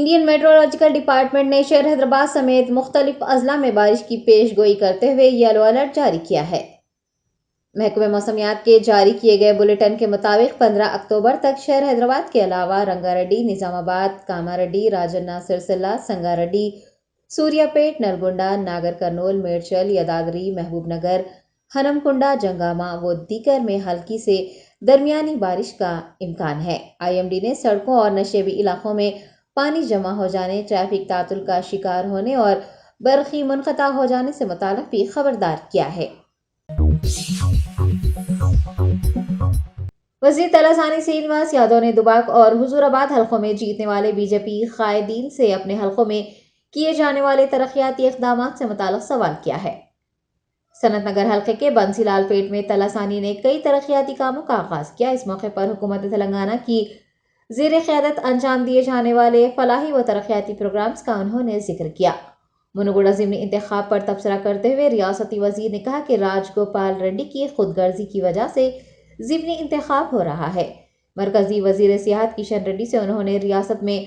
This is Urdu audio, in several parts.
انڈین میٹرولوجیکل ڈپارٹمنٹ نے شہر حیدرآباد سمیت مختلف اضلاع میں بارش کی پیش گوئی کرتے ہوئے یلو الرٹ جاری کیا ہے۔ محکمہ موسمیات کے جاری کیے گئے بلیٹن کے مطابق 15 اکتوبر تک شہر حیدرآباد کے علاوہ رنگاریڈی، نظام آباد، کاماریڈی، راجنا سرسلہ، سنگاریڈی، سوریا پیٹ، نلگنڈا، ناگر کرنول، میڈچل، یداگری، محبوب نگر، ہنم کنڈا، جنگامہ و دیگر میں ہلکی سے درمیانی بارش کا امکان ہے۔ IMD نے سڑکوں اور نشیبی علاقوں میں پانی جمع ہو جانے، ٹریفک تعطل کا شکار ہونے اور برقی منقطع ہو جانے سے متعلق بھی خبردار کیا ہے۔ وزیر تلاسانی سرینواس یادو نے دباک اور حضور آباد حلقوں میں جیتنے والے BJP قائدین سے اپنے حلقوں میں کیے جانے والے ترقیاتی اقدامات سے متعلق سوال کیا ہے۔ صنعت نگر حلقے کے بنسی لال پیٹ میں تلاسانی نے کئی ترقیاتی کاموں کا آغاز کیا۔ اس موقع پر حکومت تلنگانہ کی زیر قیادت انجام دیے جانے والے فلاحی و ترقیاتی پروگرامز کا انہوں نے ذکر کیا۔ منوگوڑا ضمنی انتخاب پر تبصرہ کرتے ہوئے ریاستی وزیر نے کہا کہ راج گوپال ریڈی کی خود غرضی کی وجہ سے ضمنی انتخاب ہو رہا ہے۔ مرکزی وزیر سیاحت کشن ریڈی سے انہوں نے ریاست میں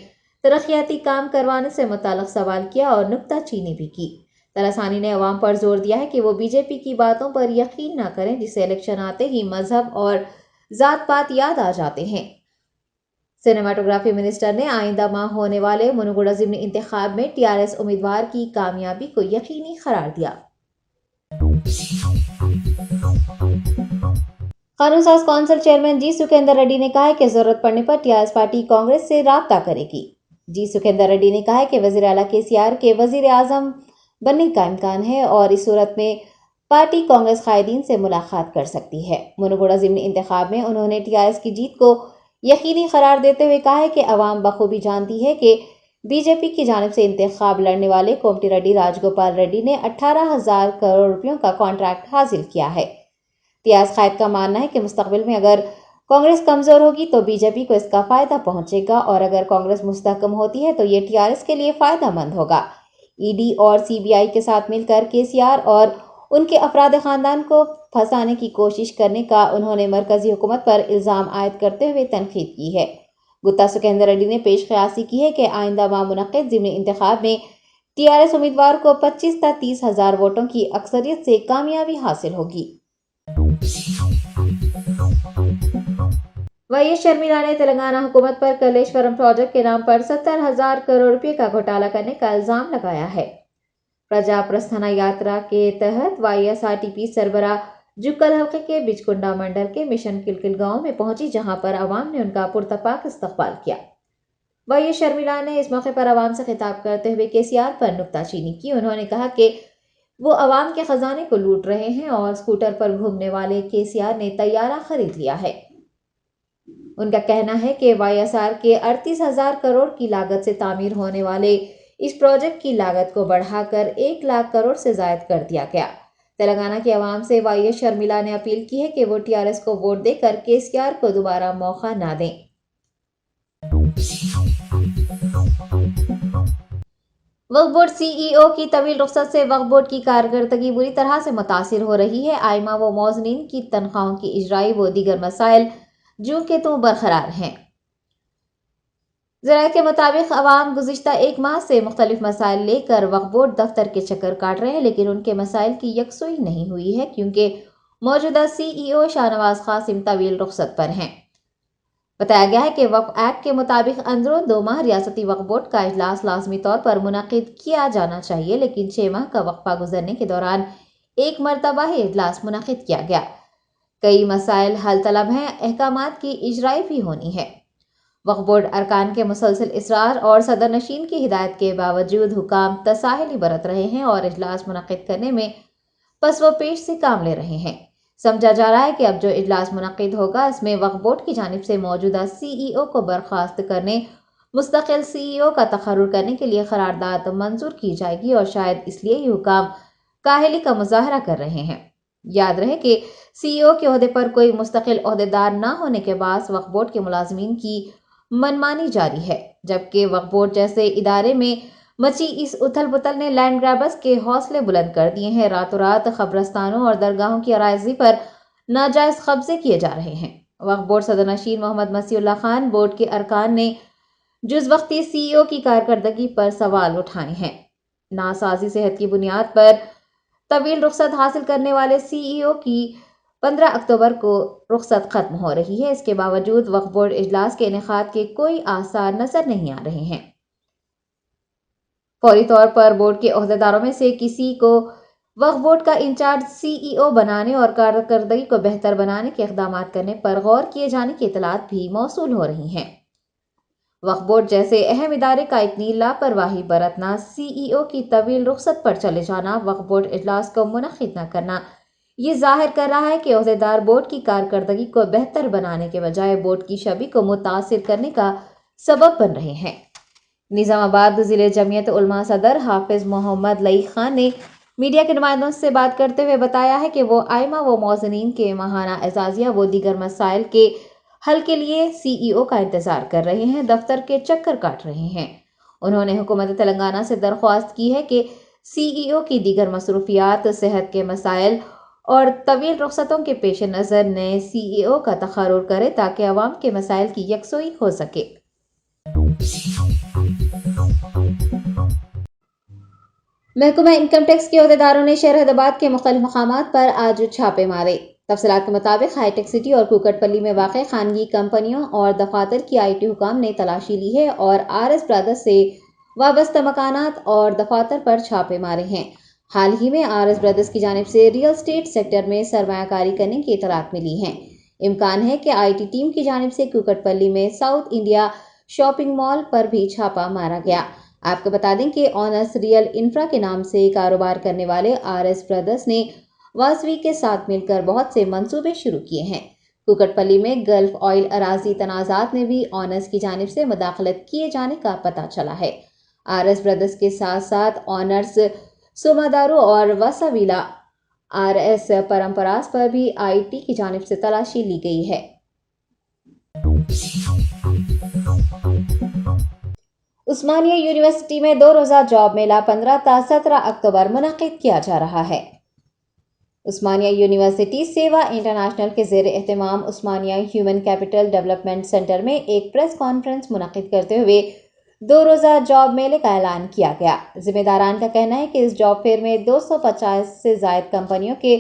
ترقیاتی کام کروانے سے متعلق سوال کیا اور نکتہ چینی بھی کی۔ تلاسانی نے عوام پر زور دیا ہے کہ وہ BJP کی باتوں پر یقین نہ کریں جس سے الیکشن آتے ہی مذہب اور ذات پات یاد آ جاتے ہیں۔ سینیماٹوگرافی منسٹر نے آئندہ ماہ ہونے والے منوگوڑا ضمنی انتخاب میں TRS امیدوار کی کامیابی کو یقینی قرار دیا۔ قانون ساز کونسل چیئرمین جی سکھیندر ریڈی نے کہا ہے کہ ضرورت پڑنے پر TRS پارٹی کانگریس سے رابطہ کرے گی۔ جی سکھیندر ریڈی نے کہا ہے کہ وزیر اعلیٰ KCR کے وزیر اعظم بننے کا امکان ہے اور اس صورت میں پارٹی کانگریس قائدین سے ملاقات کر سکتی ہے۔ منوگوڑا ضمنی انتخاب میں انہوں نے TRS کی جیت کو یقینی قرار دیتے ہوئے کہا ہے کہ عوام بخوبی جانتی ہے کہ BJP کی جانب سے انتخاب لڑنے والے کومٹی ریڈی راج گوپال ریڈی نے 18,000 کروڑ روپیوں کا کانٹریکٹ حاصل کیا ہے۔ TRS قائد کا ماننا ہے کہ مستقبل میں اگر کانگریس کمزور ہوگی تو BJP کو اس کا فائدہ پہنچے گا اور اگر کانگریس مستحکم ہوتی ہے تو یہ TRS کے لیے فائدہ مند ہوگا۔ ED اور CBI کے ساتھ مل کر KCR اور ان کے افراد خاندان کو پھنسانے کی کوشش کرنے کا انہوں نے مرکزی حکومت پر الزام عائد کرتے ہوئے تنقید کی ہے۔ گپتا سکھیندر ریڈی نے پیش قیاسی کی ہے کہ آئندہ ماہ منعقد ضمنی انتخاب میں TRS امیدوار کو 25 تا 30 ہزار ووٹوں کی اکثریت سے کامیابی حاصل ہوگی۔ YS شرمیلا نے تلنگانہ حکومت پر کلیشورم پروجیکٹ کے نام پر 70,000 کروڑ روپے کا گھوٹالہ کرنے کا الزام لگایا ہے۔ پرجا پرستھانا یاترا کے تحت YSRTP سربراہ جکل حلقے کے بچکنڈا منڈل کے مشن کلکل گاؤں میں پہنچی جہاں پر عوام نے ان کا پرتپاک استقبال کیا۔ YS شرمیلا نے اس موقع پر عوام سے خطاب کرتے ہوئے KCR پر نکتہ چینی کی۔ انہوں نے کہا کہ وہ عوام کے خزانے کو لوٹ رہے ہیں اور اسکوٹر پر گھومنے والے KCR نے طیارہ خرید لیا ہے۔ ان کا کہنا ہے کہ YSR کے 38,000 کروڑ کی لاگت سے تعمیر ہونے والے اس پروجیکٹ کی لاگت کو بڑھا کر 1 لاکھ کروڑ سے زائد کر دیا گیا۔ تلنگانہ کے عوام سے YS شرمیلا نے اپیل کی ہے کہ وہ TRS کو ووٹ دے کر KCR کو دوبارہ موقع نہ دیں۔ وقف بورڈ CEO کی طویل رخصت سے وقف بورڈ کی کارکردگی بری طرح سے متاثر ہو رہی ہے۔ آئمہ و موذنین کی تنخواہوں کی اجرائی و دیگر مسائل جوں کے توں برقرار ہیں۔ ذرائع کے مطابق عوام گزشتہ 1 ماہ سے مختلف مسائل لے کر وقف بورڈ دفتر کے چکر کاٹ رہے ہیں لیکن ان کے مسائل کی یکسوئی نہیں ہوئی ہے کیونکہ موجودہ CEO شاہ نواز قاسم طویل رخصت پر ہیں۔ بتایا گیا ہے کہ وقف ایکٹ کے مطابق اندرون 2 ماہ ریاستی وقف بورڈ کا اجلاس لازمی طور پر منعقد کیا جانا چاہیے لیکن 6 ماہ کا وقفہ گزرنے کے دوران 1 مرتبہ ہی اجلاس منعقد کیا گیا۔ کئی مسائل حل طلب ہیں، احکامات کی اجرائی بھی ہونی ہے۔ وقف بورڈ ارکان کے مسلسل اصرار اور صدر نشین کی ہدایت کے باوجود حکام تساہلی برت رہے ہیں اور اجلاس منعقد کرنے میں پس و پیش سے کام لے رہے ہیں۔ سمجھا جا رہا ہے کہ اب جو اجلاس منعقد ہوگا اس میں وقف بورڈ کی جانب سے موجودہ CEO کو برخاست کرنے، مستقل CEO کا تقرر کرنے کے لیے قرارداد منظور کی جائے گی اور شاید اس لیے ہی حکام کاہلی کا مظاہرہ کر رہے ہیں۔ یاد رہے کہ CEO کے عہدے پر کوئی مستقل عہدیدار نہ ہونے کے باعث وقف بورڈ کے ملازمین کی منمانی جاری ہے، جبکہ وقف بورڈ جیسے ادارے میں مچی اس اتھل پتھل نے لینڈ گریبرز کے حوصلے بلند کر دیے ہیں۔ راتوں رات قبرستانوں اور درگاہوں کی اراضی پر ناجائز قبضے کیے جا رہے ہیں۔ وقف بورڈ صدر نشین محمد مسیح اللہ خان، بورڈ کے ارکان نے جز وقتی CEO کی کارکردگی پر سوال اٹھائے ہیں۔ ناسازی صحت کی بنیاد پر طویل رخصت حاصل کرنے والے CEO کی 15 اکتوبر کو رخصت ختم ہو رہی ہے۔ اس کے باوجود وقف بورڈ اجلاس کے انعقاد کے کوئی آثار نظر نہیں آ رہے ہیں۔ فوری طور پر بورڈ کے عہدیداروں میں سے کسی کو وقف بورڈ کا انچارج CEO بنانے اور کارکردگی کو بہتر بنانے کے اقدامات کرنے پر غور کیے جانے کی اطلاعات بھی موصول ہو رہی ہیں۔ وقف بورڈ جیسے اہم ادارے کا اتنی لاپرواہی برتنا، CEO کی طویل رخصت پر چلے جانا، وقف بورڈ اجلاس کو منعقد نہ کرنا، یہ ظاہر کر رہا ہے کہ عہدیدار بورڈ کی کارکردگی کو بہتر بنانے کے بجائے بورڈ کی شبیہ کو متاثر کرنے کا سبب بن رہے ہیں۔ نظام آباد ضلع جمعیت علماء صدر حافظ محمد لئی خان نے میڈیا کے نمائندوں سے بات کرتے ہوئے بتایا ہے کہ وہ ائمہ و مؤذنین کے ماہانہ اعزازیہ و دیگر مسائل کے حل کے لیے CEO کا انتظار کر رہے ہیں، دفتر کے چکر کاٹ رہے ہیں۔ انہوں نے حکومت تلنگانہ سے درخواست کی ہے کہ CEO کی دیگر مصروفیات، صحت کے مسائل اور طویل رخصتوں کے پیش نظر نئے CEO کا تقرر کرے تاکہ عوام کے مسائل کی یکسوئی ہو سکے۔ محکمہ انکم ٹیکس کے عہدیداروں نے شہر حیدرآباد کے مختلف مقامات پر آج چھاپے مارے۔ تفصیلات کے مطابق ہائی ٹیک سٹی اور کوکٹ پلی میں واقع خانگی کمپنیوں اور دفاتر کی IT حکام نے تلاشی لی ہے اور RS برادرز سے وابستہ مکانات اور دفاتر پر چھاپے مارے ہیں۔ حال ہی میں RS برادرز کی جانب سے ریئل اسٹیٹ سیکٹر میں سرمایہ کاری کرنے کی اطلاعات ملی ہیں۔ امکان ہے کہ IT ٹیم کی جانب سے کوکٹ پلی میں ساؤتھ انڈیا شاپنگ مال پر بھی چھاپا مارا گیا۔ آپ کو بتا دیں کہ آنرس ریئل انفرا کے نام سے کاروبار کرنے والے RS برادرز نے واسوی کے ساتھ مل کر بہت سے منصوبے شروع کیے ہیں۔ کوکٹ پلی میں گلف آئل اراضی تنازعات میں بھی آنرس کی جانب سے مداخلت کیے جانے کا پتہ چلا ہے۔ RS برادرز کے ساتھ ساتھ آنرس سومادارو اور وساویلا RS پرمپراس پر بھی IT کی جانب سے تلاشی لی گئی ہے۔ عثمانیہ یونیورسٹی میں 2 روزہ جاب میلہ 15 تا 17 اکتوبر منعقد کیا جا رہا ہے۔ عثمانیہ یونیورسٹی سیوا انٹرنیشنل کے زیر اہتمام عثمانیہ ہیومن کیپٹل ڈیولپمنٹ سینٹر میں ایک پریس کانفرنس منعقد کرتے ہوئے 2 روزہ جاب میلے کا اعلان کیا گیا۔ ذمہ داران کا کہنا ہے کہ اس جاب فیئر میں 250 سے زائد کمپنیوں کے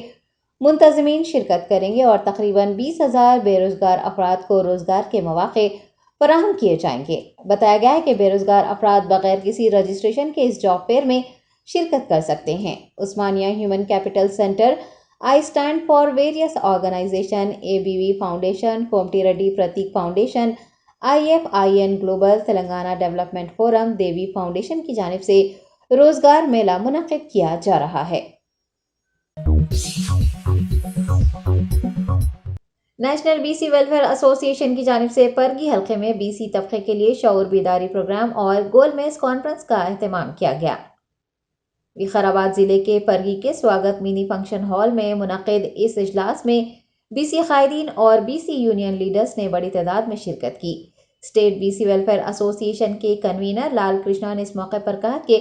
منتظمین شرکت کریں گے اور تقریباً 20,000 بے روزگار افراد کو روزگار کے مواقع فراہم کیے جائیں گے۔ بتایا گیا ہے کہ بے روزگار افراد بغیر کسی رجسٹریشن کے اس جاب فیئر میں شرکت کر سکتے ہیں۔ Osmania human capital centre, I stand for various organisation, ABV foundation, Komati Reddy Prateek foundation, IFIN global, Telangana development forum, Devi foundation کی جانب سے روزگار میلہ منعقد کیا جا رہا ہے۔ نیشنل BC ویلفیئر ایسوسی ایشن کی جانب سے پرگی حلقے میں BC طبقے کے لیے شعور بیداری پروگرام اور گول میز کانفرنس کا اہتمام کیا گیا۔ وقار ضلع کے پرگی کے سواگت منی فنکشن ہال میں منعقد اس اجلاس میں BC قائدین اور BC یونین لیڈرز نے بڑی تعداد میں شرکت کی۔ اسٹیٹ BC ویلفیئر ایسوسی ایشن کے کنوینر لال کرشنا نے اس موقع پر کہا کہ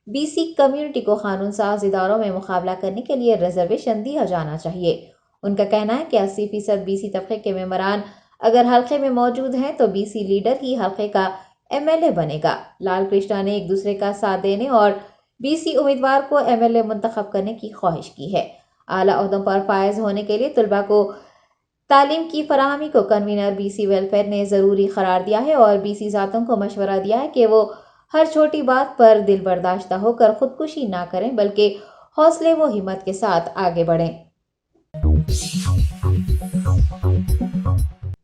BC کمیونٹی کو قانون ساز اداروں میں مقابلہ کرنے کے لیے ریزرویشن دیا جانا چاہیے۔ ان کا کہنا ہے کہ 80% BC طبقے کے ممبران اگر حلقے میں موجود ہیں تو BC لیڈر ہی حلقے کا MLA بنے گا۔ لال کرشنا نے ایک دوسرے کا ساتھ دینے اور BC امیدوار کو MLA منتخب کرنے کی خواہش کی ہے۔ اعلیٰ عہدوں پر فائز ہونے کے لیے طلباء کو تعلیم کی فراہمی کو کنوینر BC ویلفیئر نے ضروری قرار دیا ہے اور BC ذاتوں کو مشورہ دیا ہے کہ وہ ہر چھوٹی بات پر دل برداشتہ ہو کر خودکشی نہ کریں بلکہ حوصلے و ہمت کے ساتھ آگے بڑھیں۔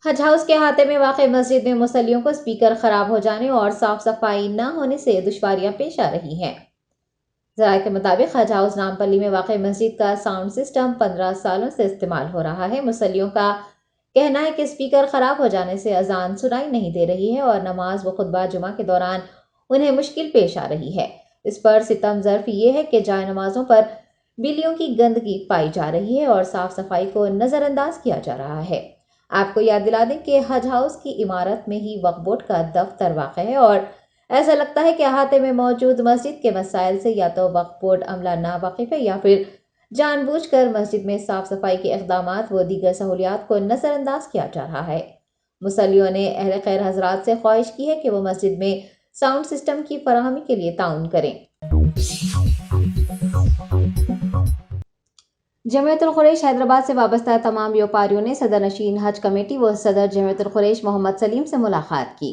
حج ہاؤس کے احاطے میں واقع مسجد میں مصلیوں کو اسپیکر خراب ہو جانے اور صاف صفائی نہ ہونے سے دشواریاں پیش آ رہی ہیں۔ ذرائع کے مطابق حج ہاؤس نامپلی میں واقع مسجد کا ساؤنڈ سسٹم 15 سالوں سے استعمال ہو رہا ہے۔ مصلیوں کا کہنا ہے کہ اسپیکر خراب ہو جانے سے اذان سنائی نہیں دے رہی ہے اور نماز و خطبہ جمعہ کے دوران انہیں مشکل پیش آ رہی ہے۔ اس پر ستم ظرف یہ ہے کہ جائے نمازوں پر بلیوں کی گندگی پائی جا رہی ہے اور صاف صفائی کو نظر انداز کیا جا رہا ہے۔ آپ کو یاد دلا دیں کہ حج ہاؤس کی عمارت میں ہی وقف بورڈ کا دفتر واقع ہے اور ایسا لگتا ہے کہ احاطے میں موجود مسجد کے مسائل سے یا تو وقف بورڈ عملہ ناواقف ہے یا پھر جان بوجھ کر مسجد میں صاف صفائی کے اقدامات و دیگر سہولیات کو نظر انداز کیا جا رہا ہے۔ مصلیوں نے اہل خیر حضرات سے خواہش کی ہے کہ وہ مسجد میں ساؤنڈ سسٹم کی فراہمی کے لیے تعاون کریں۔ جمعیت القریش حیدرآباد سے وابستہ تمام بیوپاریوں نے صدر نشین حج کمیٹی و صدر جمعیت القریش محمد سلیم سے ملاقات کی۔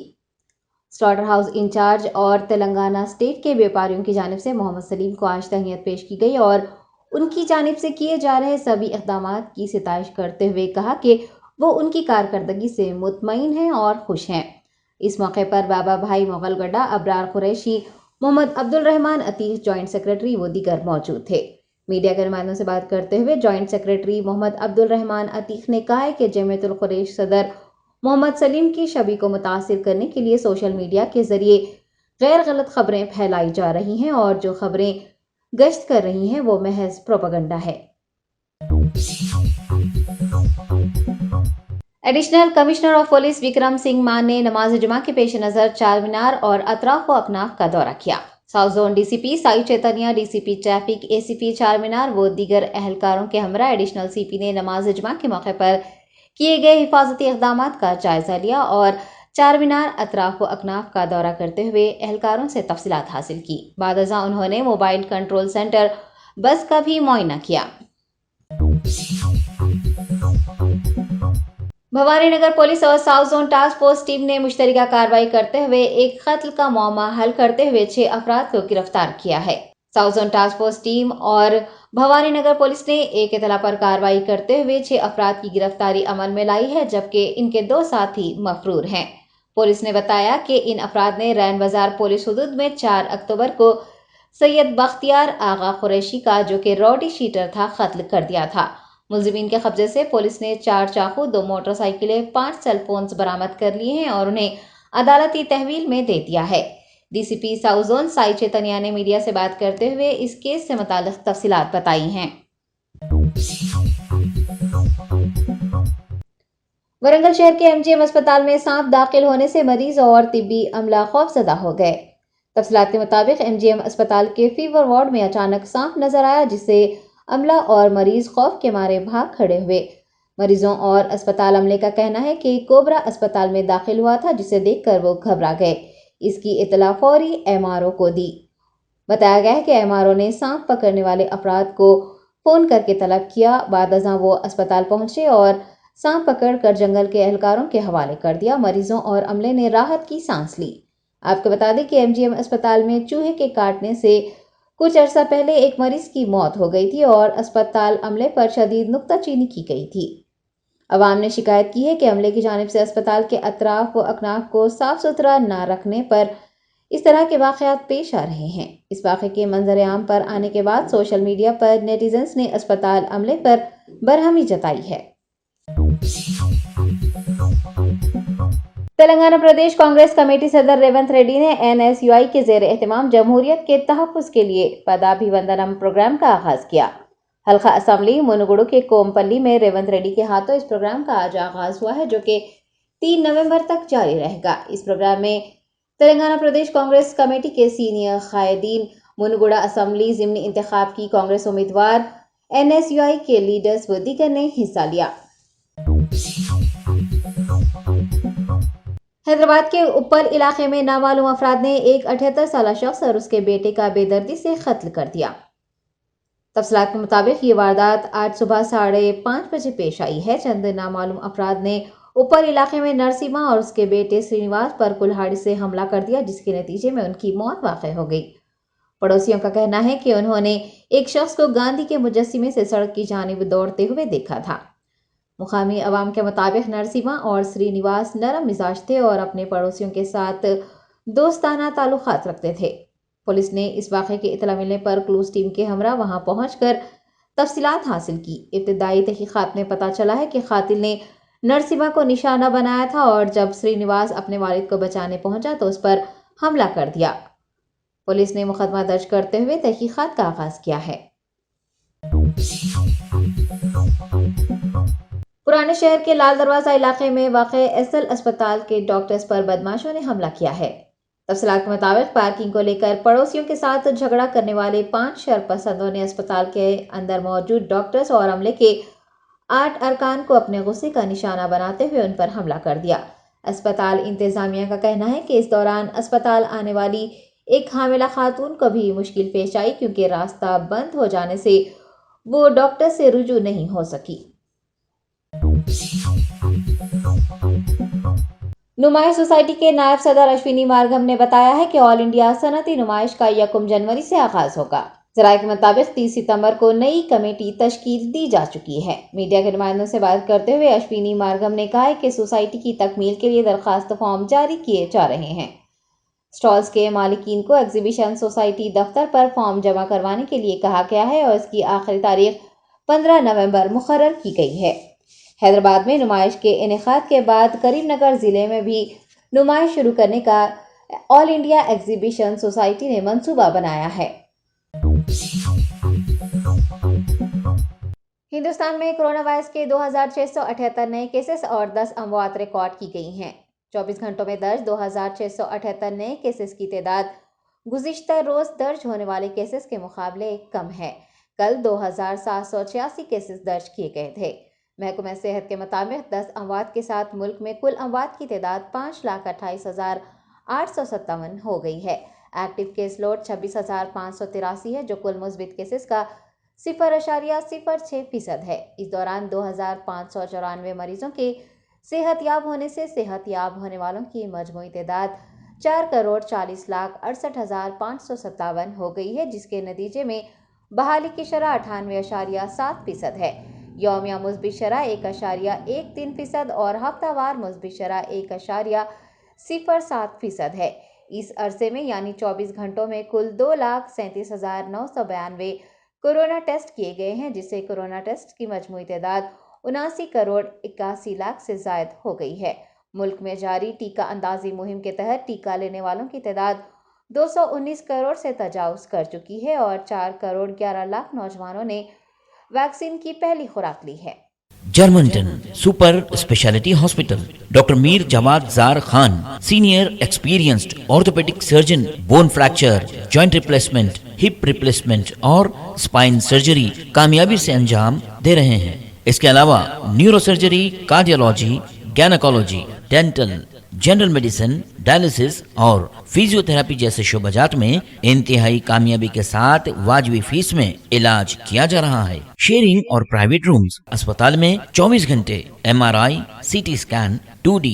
سلاٹر ہاؤس انچارج اور تلنگانہ اسٹیٹ کے بیوپاریوں کی جانب سے محمد سلیم کو آج تہنیت پیش کی گئی اور ان کی جانب سے کیے جا رہے سبھی اقدامات کی ستائش کرتے ہوئے کہا کہ وہ ان کی کارکردگی سے مطمئن ہیں اور خوش ہیں۔ اس موقع پر بابا بھائی مغل گڈا، ابرار قریشی، محمد عبدالرحمان عتیق جوائنٹ سیکرٹری و دیگر موجود تھے۔ میڈیا کے نمائندوں سے بات کرتے ہوئے جوائنٹ سیکرٹری محمد عبدالرحمان عتیق نے کہا ہے کہ جمعیت القریش صدر محمد سلیم کی شبی کو متاثر کرنے کے لیے سوشل میڈیا کے ذریعے غیر غلط خبریں پھیلائی جا رہی ہیں اور جو خبریں گشت کر رہی ہیں وہ محض پروپیگنڈا ہے۔ Additional commissioner of police Vikram Singh مان نے نماز جمعہ کے پیش نظر چار مینار اور اطراف و اکناف کا دورہ کیا۔ ساؤتھ زون ڈی سی پی سائی Chaitanya, D C P traffic, اے سی پی چار مینار و دیگر اہلکاروں کے ہمراہ ایڈیشنل سی پی نے نماز جمعہ کے موقع پر کیے گئے حفاظتی اقدامات کا جائزہ لیا اور چار مینار، اطراف و اکناف کا دورہ کرتے ہوئے اہلکاروں سے تفصیلات حاصل کی۔ بعد ازاں انہوں نے موبائل کنٹرول سینٹر بس کا بھی معائنہ کیا۔ بھوانی نگر پولیس اور south zone task force team نے مشترکہ کارروائی کرتے ہوئے ایک قتل کا معمہ حل کرتے ہوئے 6 افراد کو گرفتار کیا ہے۔ South zone task force team اور بھوانی نگر پولیس نے ایک اطلاع پر کارروائی کرتے ہوئے 6 افراد کی گرفتاری عمل میں لائی ہے، جبکہ ان کے 2 ساتھی مفرور ہیں۔ پولیس نے بتایا کہ ان افراد نے رین بازار پولیس حدود میں 4 اکتوبر کو سید بختیار آغا قریشی کا، جو کہ راؤڈی شیٹر تھا، قتل کر دیا تھا۔ ملزمین کے قبضے سے پولیس نے 4 چاقو، 2 موٹر سائیکلیں، 5 سیل فونز برآمد کر لیے ہیں اور انہیں عدالتی تحویل میں دے دیا ہے۔ ڈی سی پی ساؤتھ زون سائی چیتنیا نے میڈیا سے بات کرتے ہوئے اس کیس سے متعلق تفصیلات بتائی ہیں۔ ورنگل شہر کے ایم جی ایم اسپتال میں سانپ داخل ہونے سے مریض اور طبی عملہ خوفزدہ ہو گئے۔ تفصیلات کے مطابق ایم جی ایم اسپتال کے فیور وارڈ میں اچانک سانپ نظر آیا، جس سے عملہ اور مریض خوف کے مارے بھاگ کھڑے ہوئے۔ مریضوں اور اسپتال عملے کا کہنا ہے کہ کوبرا اسپتال میں داخل ہوا تھا، جسے دیکھ کر وہ گھبرا گئے۔ اس کی اطلاع فوری ایم آر او کو دی۔ بتایا گیا ہے کہ ایم آر او نے سانپ پکڑنے والے افراد کو فون کر کے طلب کیا۔ بعد ازاں وہ اسپتال پہنچے اور سانپ پکڑ کر جنگل کے اہلکاروں کے حوالے کر دیا۔ مریضوں اور عملے نے راحت کی سانس لی۔ آپ کو بتا دیں کہ ایم جی ایم اسپتال میں چوہے کے کاٹنے سے کچھ عرصہ پہلے ایک مریض کی موت ہو گئی تھی اور اسپتال عملے پر شدید نکتہ چینی کی گئی تھی۔ عوام نے شکایت کی ہے کہ عملے کی جانب سے اسپتال کے اطراف و اکناف کو صاف ستھرا نہ رکھنے پر اس طرح کے واقعات پیش آ رہے ہیں۔ اس واقعے کے منظر عام پر آنے کے بعد سوشل میڈیا پر نیٹیزنز نے اسپتال عملے پر برہمی جتائی ہے۔ تلنگانہ پردیش کانگریس کمیٹی صدر ریونت ریڈی نے این ایس یو آئی کے زیر اہتمام جمہوریت کے تحفظ کے لیے پدابھی وندنم پروگرام کا آغاز کیا۔ حلقہ اسمبلی منوگوڈو کے کومپلی میں ریونت ریڈی کے ہاتھوں اس پروگرام کا آج آغاز ہوا ہے، جو کہ 3 نومبر تک جاری رہے گا۔ اس پروگرام میں تلنگانہ پردیش کانگریس کمیٹی کے سینئر قائدین، منوگوڈو اسمبلی ضمنی انتخاب کی کانگریس امیدوار، این ایس یو آئی کے لیڈرز و دیگر نے حصہ لیا۔ حیدرآباد کے اپل علاقے میں نامعلوم افراد نے ایک 78 سالہ شخص اور اس کے بیٹے کا بے دردی سے قتل کر دیا۔ تفصیلات کے مطابق یہ واردات آج صبح 5:30 بجے پیش آئی ہے۔ چند نامعلوم افراد نے اپل علاقے میں نرسیما اور اس کے بیٹے سرینواس پر کلہاڑی سے حملہ کر دیا، جس کے نتیجے میں ان کی موت واقع ہو گئی۔ پڑوسیوں کا کہنا ہے کہ انہوں نے ایک شخص کو گاندھی کے مجسمے سے سڑک کی جانب دوڑتے ہوئے دیکھا تھا۔ مقامی عوام کے مطابق نرسیما اور سرینواس نرم مزاج تھے اور اپنے پڑوسیوں کے ساتھ دوستانہ تعلقات رکھتے تھے۔ پولیس نے اس واقعے کی اطلاع ملنے پر کلوز ٹیم کے ہمراہ وہاں پہنچ کر تفصیلات حاصل کی۔ ابتدائی تحقیقات میں پتہ چلا ہے کہ قاتل نے نرسیما کو نشانہ بنایا تھا اور جب سرینواس اپنے والد کو بچانے پہنچا تو اس پر حملہ کر دیا۔ پولیس نے مقدمہ درج کرتے ہوئے تحقیقات کا آغاز کیا ہے۔ پرانے شہر کے لال دروازہ علاقے میں واقع ایس ایل اسپتال کے ڈاکٹرز پر بدماشوں نے حملہ کیا ہے۔ تفصیلات کے مطابق پارکنگ کو لے کر پڑوسیوں کے ساتھ جھگڑا کرنے والے 5 شرپسندوں نے اسپتال کے اندر موجود ڈاکٹرز اور عملے کے 8 ارکان کو اپنے غصے کا نشانہ بناتے ہوئے ان پر حملہ کر دیا۔ اسپتال انتظامیہ کا کہنا ہے کہ اس دوران اسپتال آنے والی ایک حاملہ خاتون کو بھی مشکل پیش آئی کیونکہ راستہ بند ہو جانے سے وہ ڈاکٹر سے رجوع نہیں ہو سکی۔ نمائش سوسائٹی کے نائب صدر اشونی مارگم نے بتایا ہے کہ آل انڈیا صنعتی نمائش کا 1 جنوری سے آغاز ہوگا۔ ذرائع کے مطابق 30 ستمبر کو نئی کمیٹی تشکیل دی جا چکی ہے۔ میڈیا کے نمائندوں سے بات کرتے ہوئے اشونی مارگم نے کہا کہ سوسائٹی کی تکمیل کے لیے درخواست فارم جاری کیے جا رہے ہیں۔ سٹالز کے مالکین کو ایگزیبیشن سوسائٹی دفتر پر فارم جمع کروانے کے لیے کہا گیا ہے اور اس کی آخری تاریخ 15 نومبر مقرر کی گئی ہے۔ حیدرآباد میں نمائش کے انعقاد کے بعد کریم نگر ضلع میں بھی نمائش شروع کرنے کا آل انڈیا ایگزیبیشن سوسائٹی نے منصوبہ بنایا ہے۔ ہندوستان میں کرونا وائرس کے 2678 نئے کیسز اور 10 اموات ریکارڈ کی گئی ہیں۔ 24 گھنٹوں میں درج 2678 نئے کیسز کی تعداد گزشتہ روز درج ہونے والے کیسز کے مقابلے کم ہے۔ کل 2786 کیسز درج کیے گئے تھے۔ محکمہ صحت کے مطابق 10 اموات کے ساتھ ملک میں کل اموات کی تعداد 5,28,857 ہو گئی ہے۔ ایکٹیو کیس لوڈ 26,583 ہے جو کل مثبت کیسز کا 0.06% ہے۔ اس دوران 2,594 مریضوں کے صحت یاب ہونے سے صحت یاب ہونے والوں کی مجموعی تعداد 4,40,68,557 ہو گئی ہے جس کے نتیجے میں بحالی کی شرح 98.7% ہے۔ یومیہ مثبت شرح 1.13% اور ہفتہ وار مثبت شرح 1.07% ہے۔ اس عرصے میں یعنی 24 گھنٹوں میں کل 2,37,992 کورونا ٹیسٹ کیے گئے ہیں جس سے کورونا ٹیسٹ کی مجموعی تعداد 79,81,00,000 سے زائد ہو گئی ہے۔ ملک میں جاری ٹیکہ اندازی مہم کے تحت ٹیکہ لینے والوں کی تعداد 219 کروڑ سے تجاوز کر چکی ہے اور 4,11,00,000 نوجوانوں نے ویکسین کی پہلی خوراک لی ہے۔ Germanten super speciality hospital doctor Mir Jawad Zar Khan senior experienced orthopaedic surgeon bone fracture joint replacement hip replacement اور اسپائن سرجری کامیابی سے انجام دے رہے ہیں۔ اس کے علاوہ neurosurgery cardiology gynaecology dental general medicine dialysis اور فزیو تھراپی جیسے شعبات میں انتہائی کامیابی کے ساتھ واجبی فیس میں علاج کیا جا رہا ہے۔ شیئرنگ اور پرائیویٹ رومز اسپتال میں 24 گھنٹے MRI CT scan 2D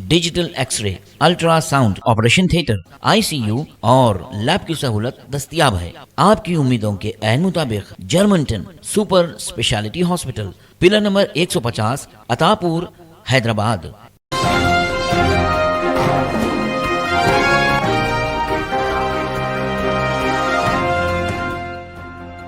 digital X ray ultra sound operation theatre ICU اور لیب کی سہولت دستیاب ہے۔ آپ کی امیدوں کے عین مطابق Germanten super speciality hospital pillar number 150 عطا پور حیدرآباد